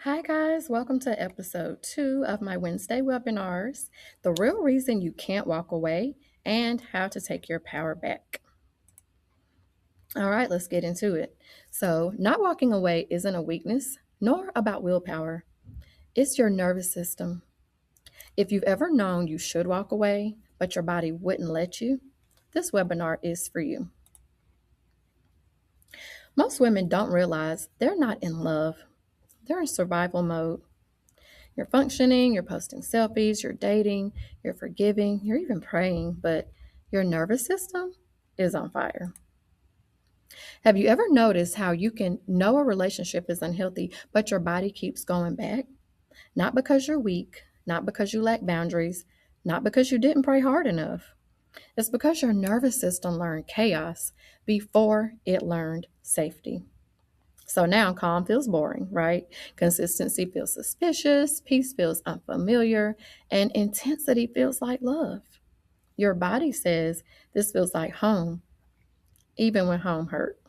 Hi, guys. Welcome to episode 2 of my Wednesday webinars, The Real Reason You Can't Walk Away and How to Take Your Power Back. All right, let's get into it. So, not walking away isn't a weakness, nor about willpower. It's your nervous system. If you've ever known you should walk away, but your body wouldn't let you, this webinar is for you. Most women don't realize they're not in love, they're in survival mode. You're functioning, you're posting selfies, you're dating, you're forgiving, you're even praying, but your nervous system is on fire. Have you ever noticed how you can know a relationship is unhealthy, but your body keeps going back? Not because you're weak, not because you lack boundaries, not because you didn't pray hard enough. It's because your nervous system learned chaos before it learned safety. So now calm feels boring, right? Consistency feels suspicious, peace feels unfamiliar, and intensity feels like love. Your body says this feels like home, even when home hurt.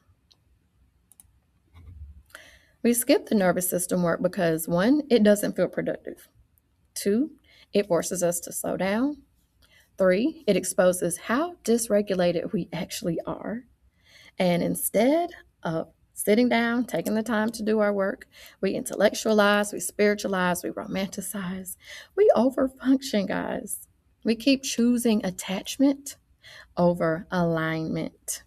We skip the nervous system work because one, it doesn't feel productive. Two, it forces us to slow down. Three, it exposes how dysregulated we actually are. And instead of sitting down, taking the time to do our work, we intellectualize, we spiritualize, we romanticize, we overfunction, guys. We keep choosing attachment over alignment.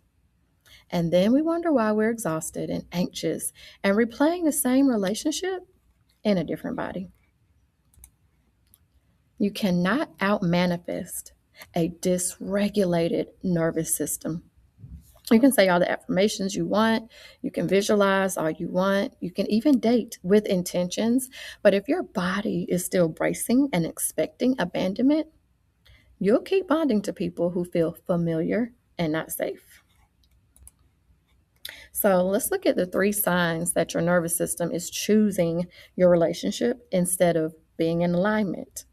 And then we wonder why we're exhausted and anxious and replaying the same relationship in a different body. You cannot out manifest a dysregulated nervous system. You can say all the affirmations you want. You can visualize all you want. You can even date with intentions. But if your body is still bracing and expecting abandonment, you'll keep bonding to people who feel familiar and not safe. So let's look at the 3 signs that your nervous system is choosing your relationship instead of being in alignment.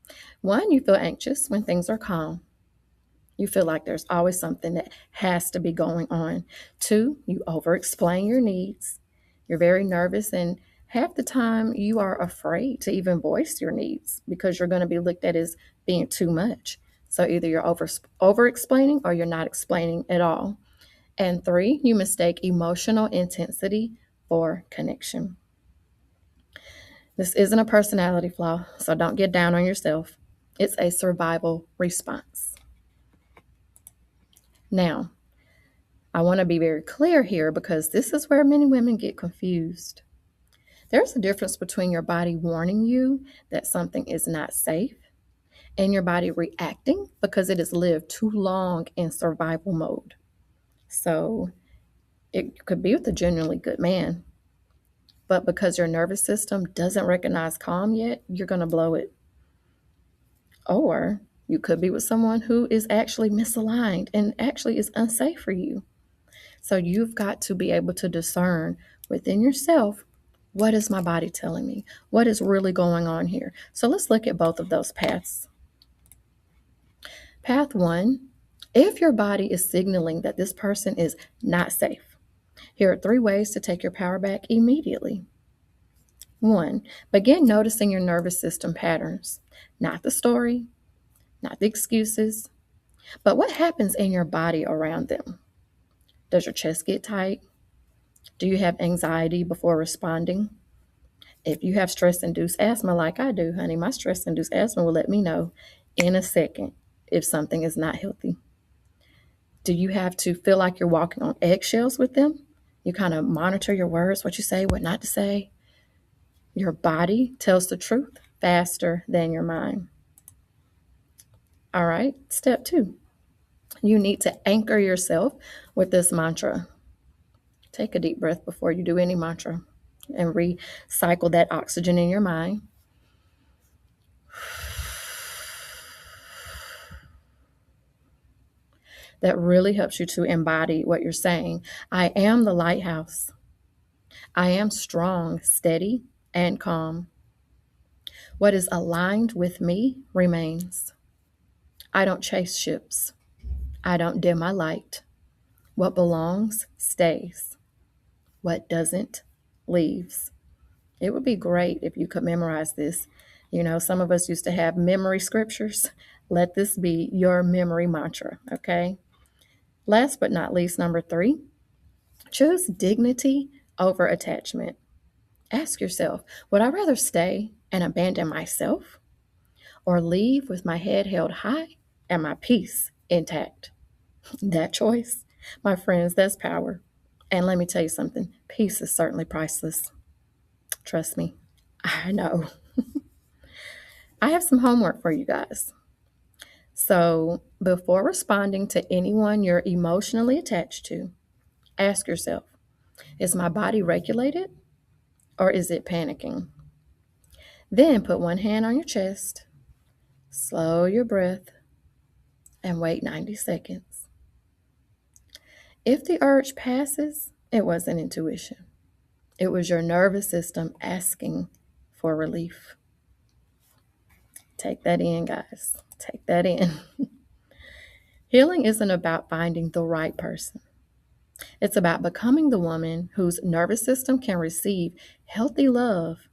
1, you feel anxious when things are calm. You feel like there's always something that has to be going on. 2, you over-explain your needs. You're very nervous, and half the time you are afraid to even voice your needs because you're going to be looked at as being too much. So either you're over-explaining or you're not explaining at all. And 3, you mistake emotional intensity for connection. This isn't a personality flaw, so don't get down on yourself. It's a survival response. Now, I want to be very clear here because this is where many women get confused. There's a difference between your body warning you that something is not safe and your body reacting because it has lived too long in survival mode. So it could be with a genuinely good man, but because your nervous system doesn't recognize calm yet, you're going to blow it. Or you could be with someone who is actually misaligned and actually is unsafe for you. So you've got to be able to discern within yourself, what is my body telling me? What is really going on here? So let's look at both of those paths. Path 1, if your body is signaling that this person is not safe, here are 3 ways to take your power back immediately. 1, begin noticing your nervous system patterns, not the story, not the excuses, but what happens in your body around them. Does your chest get tight? Do you have anxiety before responding? If you have stress-induced asthma like I do, honey, my stress-induced asthma will let me know in a second if something is not healthy. Do you have to feel like you're walking on eggshells with them? You kind of monitor your words, what you say, what not to say. Your body tells the truth faster than your mind. All right, step 2. You need to anchor yourself with this mantra. Take a deep breath before you do any mantra and recycle that oxygen in your mind. That really helps you to embody what you're saying. I am the lighthouse. I am strong, steady, and calm. What is aligned with me remains. I don't chase ships. I don't dim my light. What belongs stays. What doesn't leaves. It would be great if you could memorize this. You know, some of us used to have memory scriptures. Let this be your memory mantra, okay? Last but not least, number 3, choose dignity over attachment. Ask yourself, would I rather stay and abandon myself or leave with my head held high and my peace intact? That choice, my friends, that's power. And let me tell you something, peace is certainly priceless. Trust me, I know. I have some homework for you guys. So, before responding to anyone you're emotionally attached to, ask yourself, is my body regulated or is it panicking? Then put one hand on your chest, slow your breath, and wait 90 seconds. If the urge passes, it wasn't intuition. It was your nervous system asking for relief. Take that in, guys. Take that in. Healing isn't about finding the right person. It's about becoming the woman whose nervous system can receive healthy love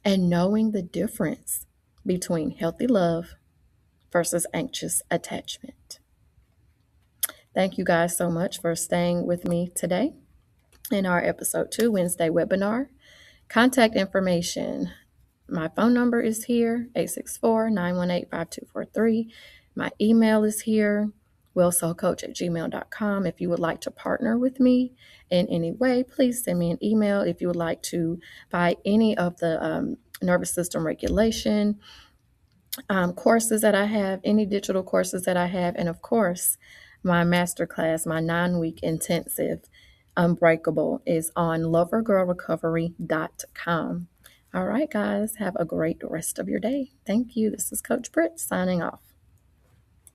and knowing the difference between healthy love versus anxious attachment. Thank you guys so much for staying with me today in our episode 2 Wednesday webinar. Contact information. My phone number is here, 864-918-5243. My email is here, willsoulcoach@gmail.com. If you would like to partner with me in any way, please send me an email. If you would like to buy any of the nervous system regulation courses that I have, any digital courses that I have, and of course, my masterclass, my 9-week intensive Unbreakable is on lovergirlrecovery.com. All right, guys, have a great rest of your day. Thank you. This is Coach Britt signing off.